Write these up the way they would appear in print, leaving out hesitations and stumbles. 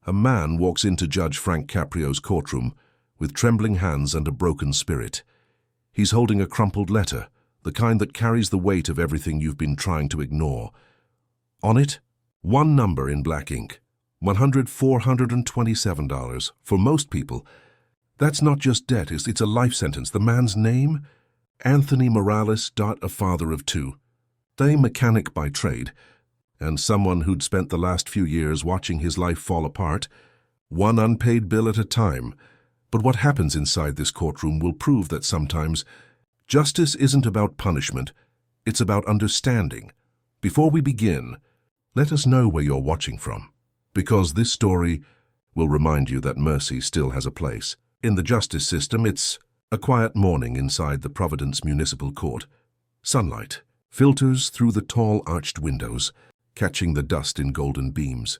A man walks into Judge Frank Caprio's courtroom with trembling hands and a broken spirit. He's holding a crumpled letter, the kind that carries the weight of everything you've been trying to ignore. On it, one number in black ink, $427. For most people, that's not just debt, it's a life sentence. The man's name? Anthony Morales, a father of two. A mechanic by trade, and someone who'd spent the last few years watching his life fall apart, one unpaid bill at a time. But what happens inside this courtroom will prove that sometimes justice isn't about punishment, it's about understanding. Before we begin, let us know where you're watching from, because this story will remind you that mercy still has a place. In the justice system, it's a quiet morning inside the Providence Municipal Court. Sunlight filters through the tall arched windows, catching the dust in golden beams.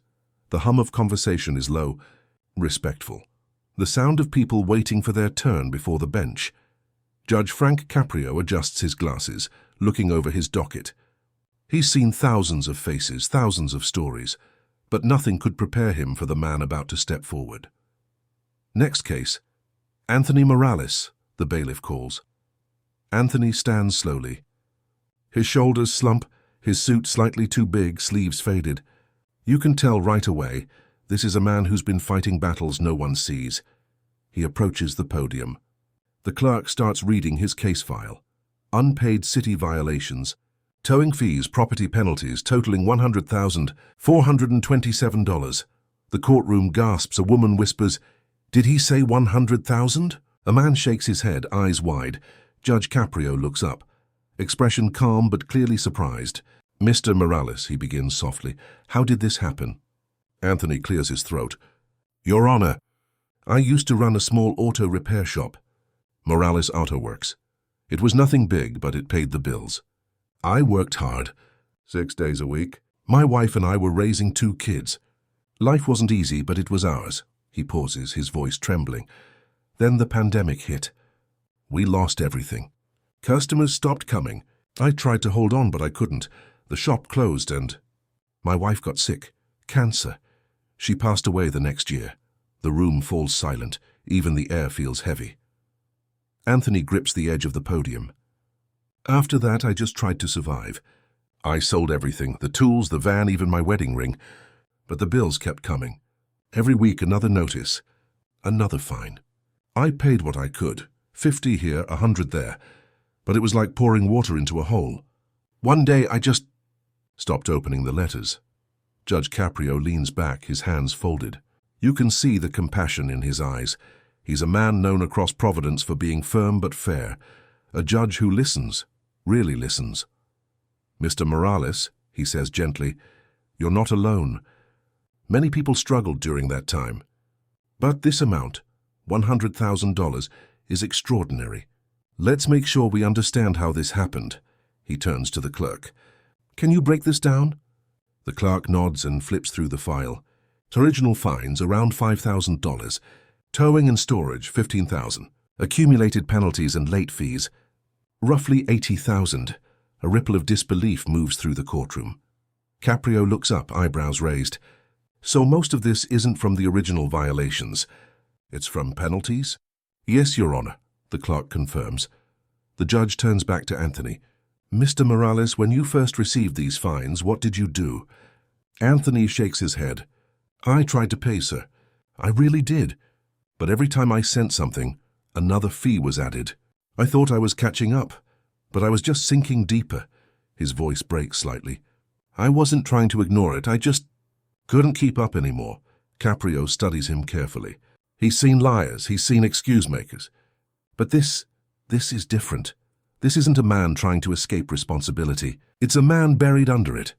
The hum of conversation is low, respectful. The sound of people waiting for their turn before the bench. Judge Frank Caprio adjusts his glasses, looking over his docket. He's seen thousands of faces, thousands of stories, but nothing could prepare him for the man about to step forward. Next case, Anthony Morales, the bailiff calls. Anthony stands slowly. His shoulders slump, his suit slightly too big, sleeves faded. You can tell right away, this is a man who's been fighting battles no one sees. He approaches the podium. The clerk starts reading his case file. Unpaid city violations, towing fees, property penalties totaling $100,427. The courtroom gasps. A woman whispers, "Did he say 100,000?" A man shakes his head, eyes wide. Judge Caprio looks up, expression calm but clearly surprised. "Mr. Morales," he begins softly, "how did this happen?" Anthony clears his throat. "Your Honor, I used to run a small auto repair shop, Morales Auto Works. It was nothing big, but it paid the bills. I worked hard, 6 days a week. My wife and I were raising 2 kids. Life wasn't easy, but it was ours." He pauses, his voice trembling. "Then the pandemic hit. We lost everything. Customers stopped coming. I tried to hold on, but I couldn't. The shop closed and my wife got sick. Cancer. She passed away the next year. The room falls silent. Even the air feels heavy." Anthony grips the edge of the podium. "After that, I just tried to survive. I sold everything, the tools, the van, even my wedding ring. But the bills kept coming. Every week another notice, another fine. I paid what I could, 50 here, 100 there. But it was like pouring water into a hole. One day I just stopped opening the letters." Judge Caprio leans back, his hands folded. You can see the compassion in his eyes. He's a man known across Providence for being firm but fair, a judge who listens, really listens. "Mr. Morales," he says gently, "you're not alone. Many people struggled during that time. But this amount, $100,000, is extraordinary. Let's make sure we understand how this happened." He turns to the clerk. "Can you break this down?" The clerk nods and flips through the file. Original fines, around $5,000. Towing and storage, $15,000. Accumulated penalties and late fees, roughly $80,000. A ripple of disbelief moves through the courtroom. Caprio looks up, eyebrows raised. "So most of this isn't from the original violations. It's from penalties?" "Yes, Your Honor," the clerk confirms. The judge turns back to Anthony. "Mr. Morales, when you first received these fines, what did you do?" Anthony shakes his head. "I tried to pay, sir. I really did. But every time I sent something, another fee was added. I thought I was catching up, but I was just sinking deeper." His voice breaks slightly. "I wasn't trying to ignore it, I just couldn't keep up anymore." Caprio studies him carefully. He's seen liars, he's seen excuse-makers. But this is different. This isn't a man trying to escape responsibility. It's a man buried under it.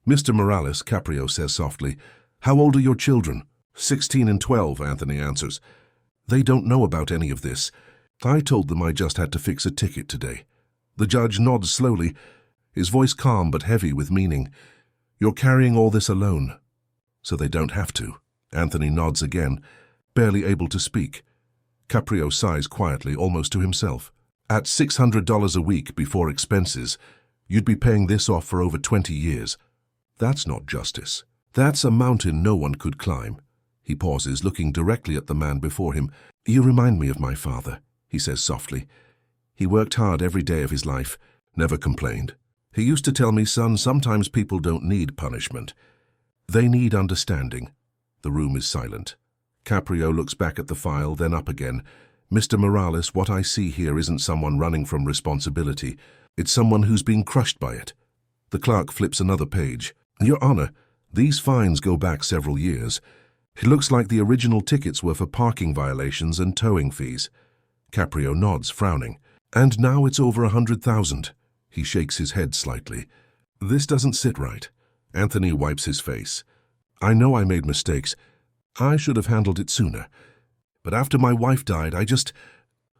"Mr. Morales," Caprio says softly, "how old are your children?" 16 and 12, Anthony answers. "They don't know about any of this. I told them I just had to fix a ticket today." The judge nods slowly, his voice calm but heavy with meaning. "You're carrying all this alone, so they don't have to." Anthony nods again, barely able to speak. Caprio sighs quietly, almost to himself. "At $600 a week before expenses, you'd be paying this off for over 20 years. That's not justice. That's a mountain no one could climb." He pauses, looking directly at the man before him. "You remind me of my father," he says softly. "He worked hard every day of his life, never complained. He used to tell me, son, sometimes people don't need punishment. They need understanding." The room is silent. Caprio looks back at the file, then up again. "Mr. Morales, what I see here isn't someone running from responsibility. It's someone who's been crushed by it." The clerk flips another page. "Your Honor, these fines go back several years. It looks like the original tickets were for parking violations and towing fees." Caprio nods, frowning. "And now it's over 100,000. He shakes his head slightly. "This doesn't sit right." Anthony wipes his face. "I know I made mistakes. I should have handled it sooner. But after my wife died, I just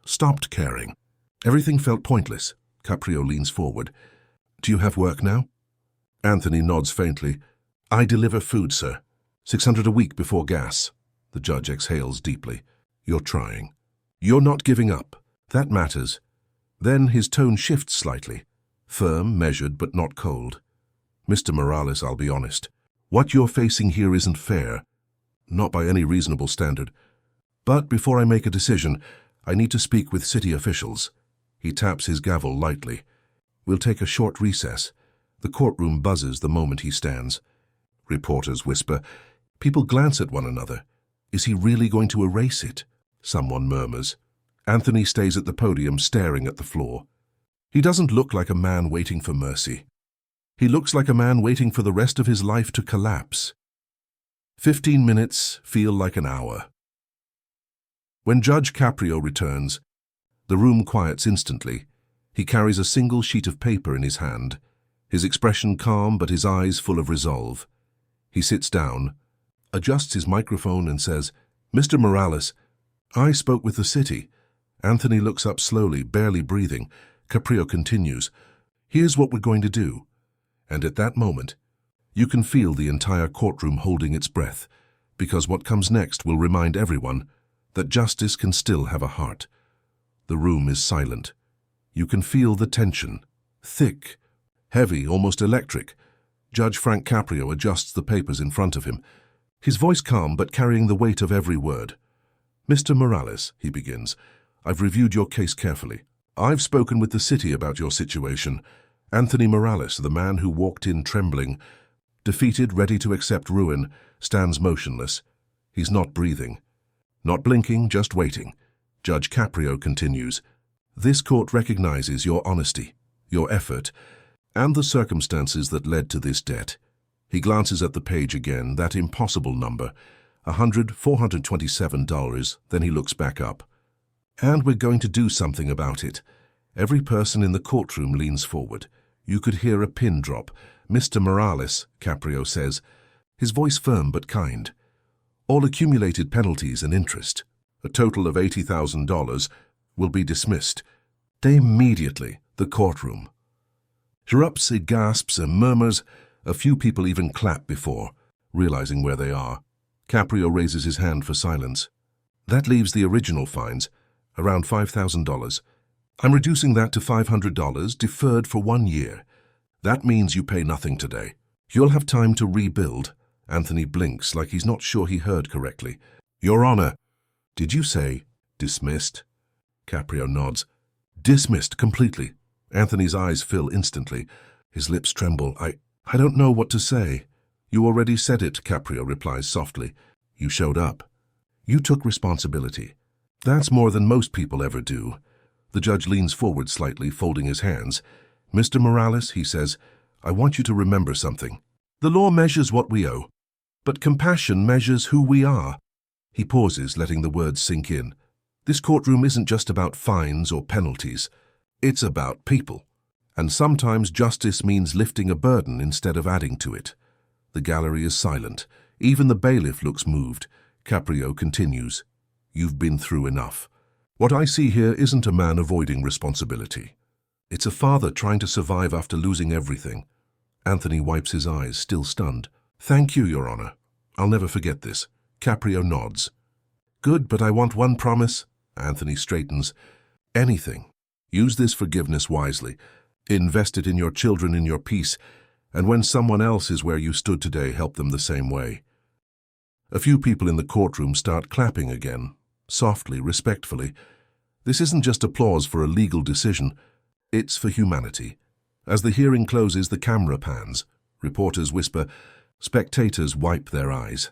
stopped caring. Everything felt pointless." Caprio leans forward. "Do you have work now?" Anthony nods faintly. "I deliver food, sir. $600 a week before gas." The judge exhales deeply. "You're trying. You're not giving up. That matters." Then his tone shifts slightly. Firm, measured, but not cold. "Mr. Morales, I'll be honest. What you're facing here isn't fair. Not by any reasonable standard. But before I make a decision, I need to speak with city officials." He taps his gavel lightly. "We'll take a short recess." The courtroom buzzes the moment he stands. Reporters whisper. People glance at one another. Is he really going to erase it? Someone murmurs. Anthony stays at the podium, staring at the floor. He doesn't look like a man waiting for mercy. He looks like a man waiting for the rest of his life to collapse. 15 minutes feel like an hour. When Judge Caprio returns, the room quiets instantly. He carries a single sheet of paper in his hand, his expression calm but his eyes full of resolve. He sits down, adjusts his microphone and says, "Mr. Morales, I spoke with the city." Anthony looks up slowly, barely breathing. Caprio continues, "Here's what we're going to do." And at that moment, you can feel the entire courtroom holding its breath, because what comes next will remind everyone that justice can still have a heart. The room is silent. You can feel the tension, thick, heavy, almost electric. Judge Frank Caprio adjusts the papers in front of him, his voice calm but carrying the weight of every word. "Mr. Morales," he begins, "I've reviewed your case carefully. I've spoken with the city about your situation. Anthony Morales, the man who walked in trembling, defeated, ready to accept ruin, stands motionless. He's not breathing, not blinking, just waiting." Judge Caprio continues, "This court recognizes your honesty, your effort, and the circumstances that led to this debt." He glances at the page again, that impossible number, $427, then he looks back up. "And we're going to do something about it." Every person in the courtroom leans forward. You could hear a pin drop. "Mr. Morales," Caprio says, his voice firm but kind, "all accumulated penalties and interest, a total of $80,000, will be dismissed." Immediately, the courtroom erupts, it gasps and murmurs. A few people even clap before, realizing where they are. Caprio raises his hand for silence. "That leaves the original fines, around $5,000. I'm reducing that to $500, deferred for 1 year. That means you pay nothing today. You'll have time to rebuild." Anthony blinks like he's not sure he heard correctly. "Your Honor, did you say dismissed?" Caprio nods. "Dismissed completely." Anthony's eyes fill instantly. His lips tremble. I don't know what to say." "You already said it," Caprio replies softly. "You showed up. You took responsibility. That's more than most people ever do." The judge leans forward slightly, folding his hands. "Mr. Morales," he says, "I want you to remember something. The law measures what we owe, but compassion measures who we are." He pauses, letting the words sink in. This courtroom isn't just about fines or penalties. It's about people. And sometimes justice means lifting a burden instead of adding to it. The gallery is silent. Even the bailiff looks moved. Caprio continues, "You've been through enough. What I see here isn't a man avoiding responsibility. It's a father trying to survive after losing everything." Anthony wipes his eyes, still stunned. "Thank you, Your Honor. I'll never forget this." Caprio nods. "Good, but I want one promise." Anthony straightens. "Anything. Use this forgiveness wisely. Invest it in your children, in your peace, and when someone else is where you stood today, help them the same way." A few people in the courtroom start clapping again, softly, respectfully. This isn't just applause for a legal decision, it's for humanity. As the hearing closes, the camera pans. Reporters whisper, spectators wipe their eyes.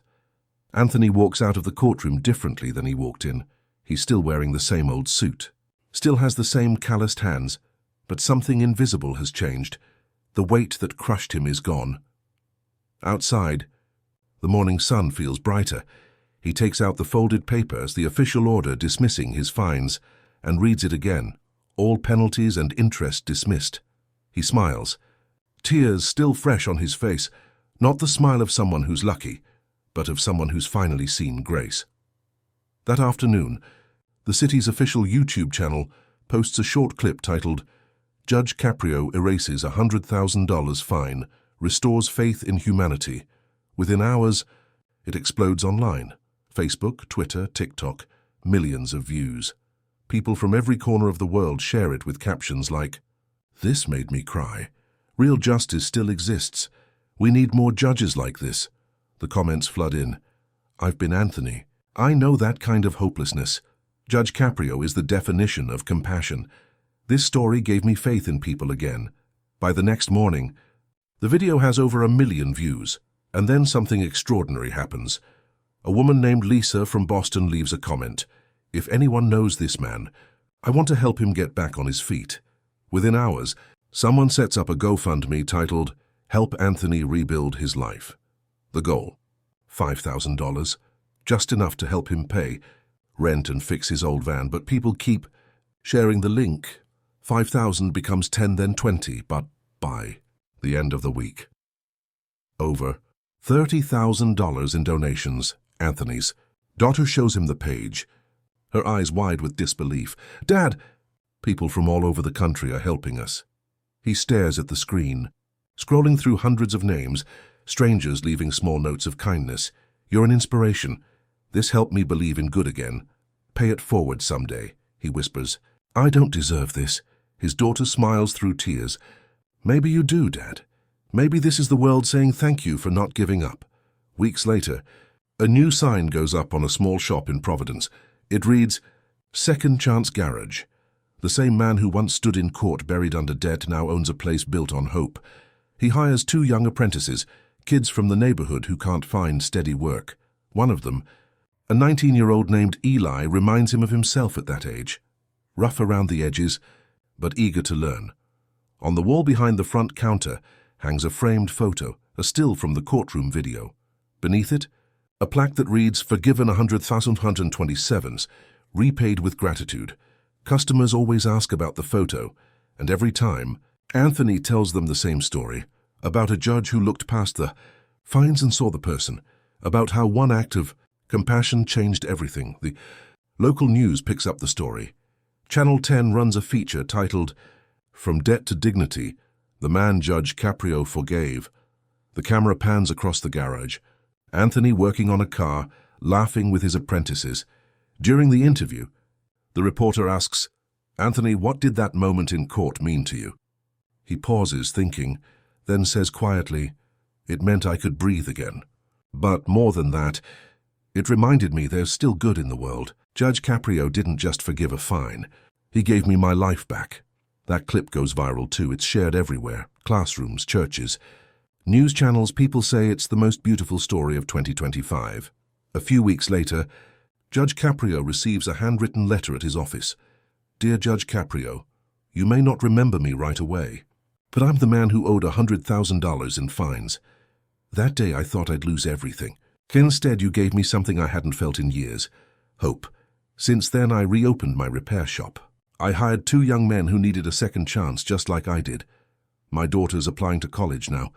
Anthony walks out of the courtroom differently than he walked in. He's still wearing the same old suit, still has the same calloused hands, but something invisible has changed. The weight that crushed him is gone. Outside, the morning sun feels brighter. He takes out the folded papers, the official order dismissing his fines, and reads it again. All penalties and interest dismissed. He smiles, tears still fresh on his face, not the smile of someone who's lucky, but of someone who's finally seen grace. That afternoon, the city's official YouTube channel posts a short clip titled, "Judge Caprio erases $100,000 fine, restores faith in humanity." Within hours, it explodes online. Facebook, Twitter, TikTok, millions of views. People from every corner of the world share it with captions like, "This made me cry. Real justice still exists. We need more judges like this." The comments flood in. "I've been Anthony. I know that kind of hopelessness. Judge Caprio is the definition of compassion. This story gave me faith in people again." By the next morning, the video has over 1 million views. And then something extraordinary happens. A woman named Lisa from Boston leaves a comment. "If anyone knows this man, I want to help him get back on his feet." Within hours, someone sets up a GoFundMe titled, "Help Anthony Rebuild His Life." The goal, $5,000, just enough to help him pay rent and fix his old van, but people keep sharing the link. 5,000 becomes 10, then 20, but by the end of the week, over $30,000 in donations. Anthony's daughter shows him the page, her eyes wide with disbelief. "Dad!" People from all over the country are helping us. He stares at the screen, scrolling through hundreds of names, strangers leaving small notes of kindness. "You're an inspiration. This helped me believe in good again. Pay it forward someday," he whispers. "I don't deserve this." His daughter smiles through tears. "Maybe you do, Dad. Maybe this is the world saying thank you for not giving up." Weeks later, a new sign goes up on a small shop in Providence. It reads, "Second Chance Garage." The same man who once stood in court buried under debt now owns a place built on hope. He hires 2 young apprentices, kids from the neighborhood who can't find steady work. One of them, a 19-year-old named Eli, reminds him of himself at that age. Rough around the edges, but eager to learn. On the wall behind the front counter hangs a framed photo, a still from the courtroom video. Beneath it, a plaque that reads, "Forgiven 100,127s, repaid with gratitude." Customers always ask about the photo, and every time, Anthony tells them the same story, about a judge who looked past the fines and saw the person, about how one act of compassion changed everything. The local news picks up the story. Channel 10 runs a feature titled, "From Debt to Dignity, the Man Judge Caprio Forgave." The camera pans across the garage. Anthony working on a car, laughing with his apprentices. During the interview, the reporter asks, "Anthony, what did that moment in court mean to you?" He pauses, thinking, then says quietly, "It meant I could breathe again. But more than that, it reminded me there's still good in the world. Judge Caprio didn't just forgive a fine. He gave me my life back." That clip goes viral too. It's shared everywhere. Classrooms, churches, news channels. People say it's the most beautiful story of 2025. A few weeks later, Judge Caprio receives a handwritten letter at his office. "Dear Judge Caprio, you may not remember me right away, but I'm the man who owed $100,000 in fines. That day I thought I'd lose everything. Instead, you gave me something I hadn't felt in years, hope. Since then, I reopened my repair shop. I hired 2 young men who needed a second chance just like I did. My daughter's applying to college now.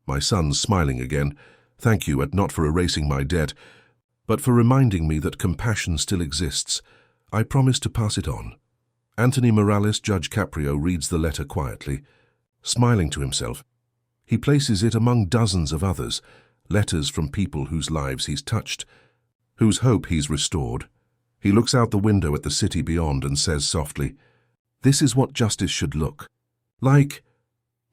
My son's smiling again. Thank you, not for erasing my debt, but for reminding me that compassion still exists. I promise to pass it on." Anthony Morales, Judge Caprio, reads the letter quietly, smiling to himself. He places it among dozens of others, letters from people whose lives he's touched, whose hope he's restored. He looks out the window at the city beyond and says softly, "This is what justice should look like."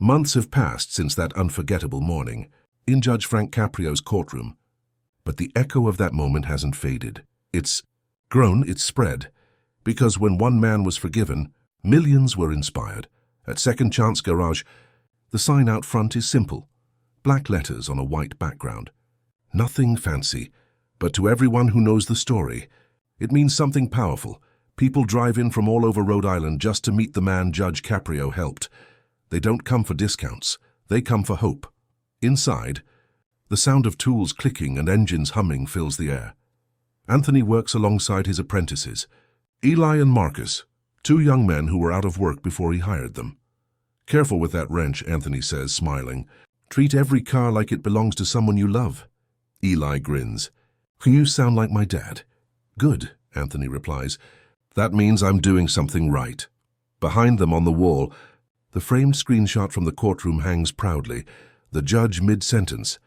Months have passed since that unforgettable morning in Judge Frank Caprio's courtroom. But the echo of that moment hasn't faded. It's grown, it's spread. Because when one man was forgiven, millions were inspired. At Second Chance Garage, the sign out front is simple. Black letters on a white background. Nothing fancy, but to everyone who knows the story, it means something powerful. People drive in from all over Rhode Island just to meet the man Judge Caprio helped. They don't come for discounts, they come for hope. Inside, the sound of tools clicking and engines humming fills the air. Anthony works alongside his apprentices, Eli and Marcus, two young men who were out of work before he hired them. "Careful with that wrench," Anthony says, smiling. "Treat every car like it belongs to someone you love." Eli grins. "You sound like my dad." "Good," Anthony replies. "That means I'm doing something right." Behind them on the wall, the framed screenshot from the courtroom hangs proudly, the judge mid-sentence.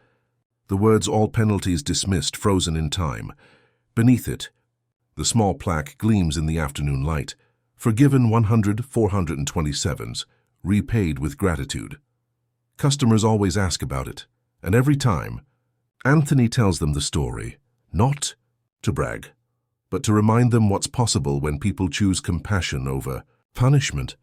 The words "all penalties dismissed" frozen in time. Beneath it, the small plaque gleams in the afternoon light. Forgiven 100 427s, repaid with gratitude. Customers always ask about it, and every time, Anthony tells them the story, not to brag, but to remind them what's possible when people choose compassion over punishment.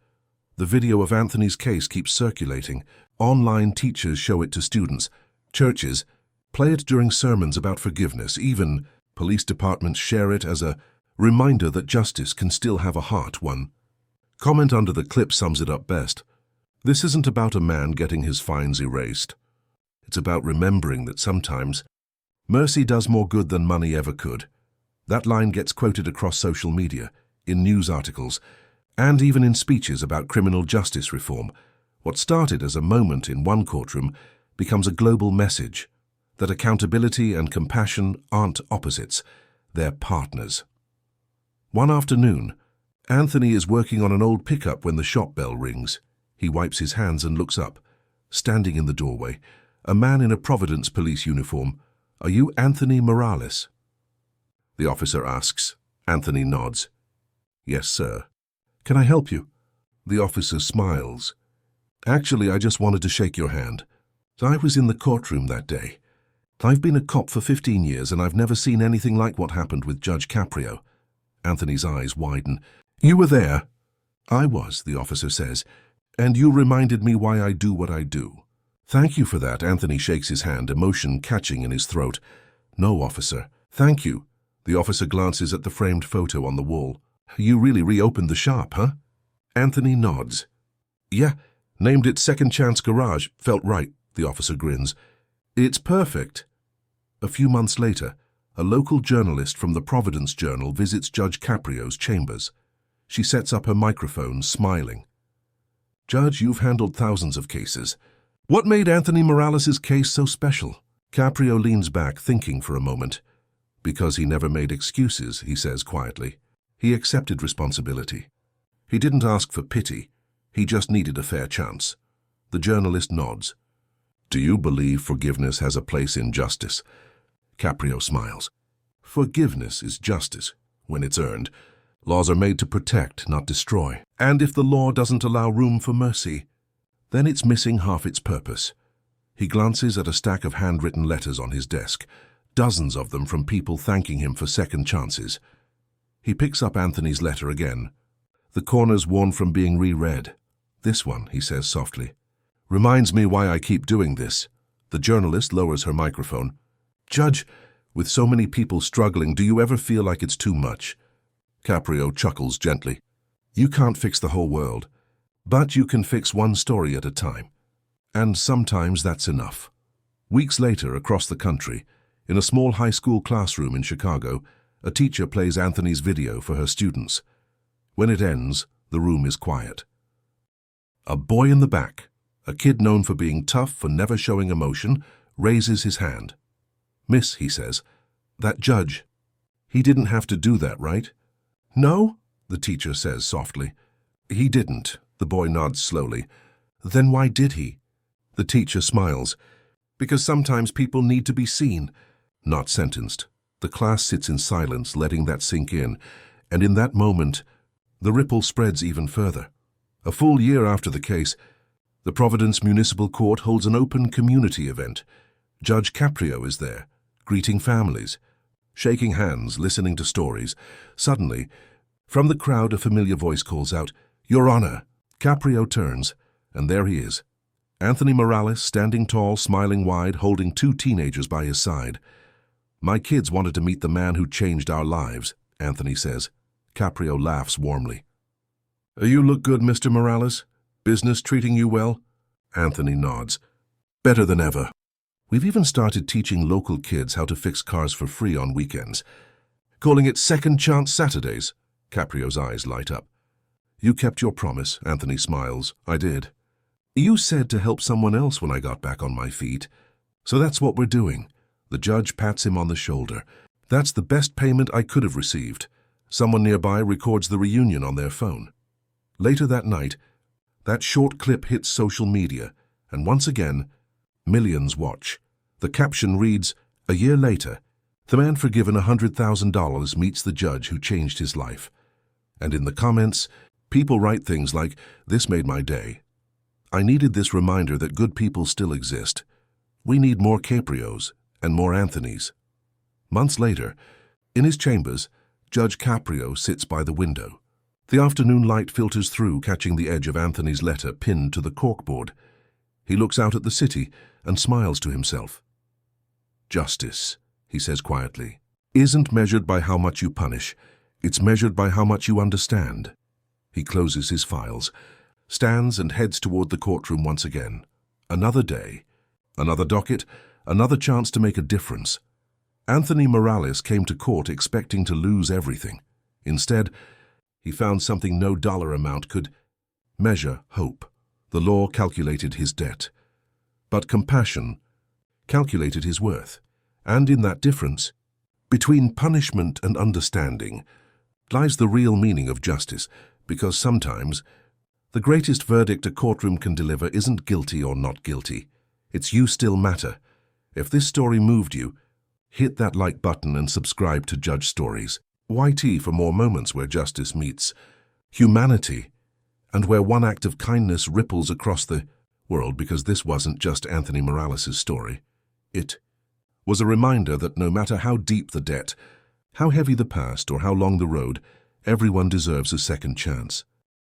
The video of Anthony's case keeps circulating. Online teachers show it to students. Churches play it during sermons about forgiveness. Even police departments share it as a reminder that justice can still have a heart. One comment under the clip sums it up best. "This isn't about a man getting his fines erased. It's about remembering that sometimes mercy does more good than money ever could." That line gets quoted across social media, in news articles, and even in speeches about criminal justice reform. What started as a moment in one courtroom becomes a global message that accountability and compassion aren't opposites, they're partners. One afternoon, Anthony is working on an old pickup when the shop bell rings. He wipes his hands and looks up. Standing in the doorway, a man in a Providence police uniform. "Are you Anthony Morales?" the officer asks. Anthony nods. "Yes, sir." "Can I help you?" The officer smiles. "Actually, I just wanted to shake your hand. I was in the courtroom that day. I've been a cop for 15 years and I've never seen anything like what happened with Judge Caprio." Anthony's eyes widen. "You were there?" "I was," the officer says, "and you reminded me why I do what I do." "Thank you for that." Anthony shakes his hand, emotion catching in his throat. "No, officer. Thank you." The officer glances at the framed photo on the wall. "You really reopened the shop, huh?" Anthony nods. "Yeah, named it Second Chance Garage. Felt right." The officer grins. "It's perfect." A few months later, a local journalist from the Providence Journal visits Judge Caprio's chambers. She sets up her microphone, smiling. "Judge, you've handled thousands of cases. What made Anthony Morales' case so special?" Caprio leans back, thinking for a moment. "Because he never made excuses," he says quietly. "He accepted responsibility. He didn't ask for pity. He just needed a fair chance." The journalist nods. "Do you believe forgiveness has a place in justice?" Caprio smiles. "Forgiveness is justice, when it's earned. Laws are made to protect, not destroy. And if the law doesn't allow room for mercy, then it's missing half its purpose." He glances at a stack of handwritten letters on his desk, dozens of them from people thanking him for second chances. He picks up Anthony's letter again, the corners worn from being reread. "This one," he says softly, "reminds me why I keep doing this." The journalist lowers her microphone. "Judge, with so many people struggling, do you ever feel like it's too much?" Caprio chuckles gently. "You can't fix the whole world, but you can fix one story at a time. And sometimes that's enough." Weeks later, across the country, in a small high school classroom in Chicago, a teacher plays Anthony's video for her students. When it ends, the room is quiet. A boy in the back, a kid known for being tough, for never showing emotion, raises his hand. "Miss," he says, "that judge, he didn't have to do that, right?" "No," the teacher says softly. "He didn't," the boy nods slowly. "Then why did he?" The teacher smiles. "Because sometimes people need to be seen, not sentenced." The class sits in silence, letting that sink in, and in that moment, the ripple spreads even further. A full year after the case, the Providence Municipal Court holds an open community event. Judge Caprio is there, greeting families, shaking hands, listening to stories. Suddenly, from the crowd, a familiar voice calls out, "Your Honor!" Caprio turns, and there he is. Anthony Morales, standing tall, smiling wide, holding two teenagers by his side. "My kids wanted to meet the man who changed our lives," Anthony says. Caprio laughs warmly. "You look good, Mr. Morales. Business treating you well?" Anthony nods. "Better than ever. We've even started teaching local kids how to fix cars for free on weekends. Calling it Second Chance Saturdays." Caprio's eyes light up. "You kept your promise," Anthony smiles. "I did. You said to help someone else when I got back on my feet. So that's what we're doing." The judge pats him on the shoulder. "That's the best payment I could have received." Someone nearby records the reunion on their phone. Later that night, that short clip hits social media, and once again, millions watch. The caption reads, "A year later, the man forgiven $100,000 meets the judge who changed his life." And in the comments, people write things like, "This made my day. I needed this reminder that good people still exist. We need more Caprios and more Anthonys." Months later, in his chambers, Judge Caprio sits by the window. The afternoon light filters through, catching the edge of Anthony's letter pinned to the corkboard. He looks out at the city and smiles to himself. "Justice," he says quietly, "isn't measured by how much you punish. It's measured by how much you understand." He closes his files, stands and heads toward the courtroom once again. Another day, another docket, another chance to make a difference. Anthony Morales came to court expecting to lose everything. Instead, he found something no dollar amount could measure: hope. The law calculated his debt, but compassion calculated his worth. And in that difference, between punishment and understanding, lies the real meaning of justice, because sometimes the greatest verdict a courtroom can deliver isn't guilty or not guilty. It's you still matter. If this story moved you, hit that like button and subscribe to Judge Stories YT for more moments where justice meets humanity and where one act of kindness ripples across the world, because this wasn't just Anthony Morales' story. It was a reminder that no matter how deep the debt, how heavy the past, or how long the road, everyone deserves a second chance.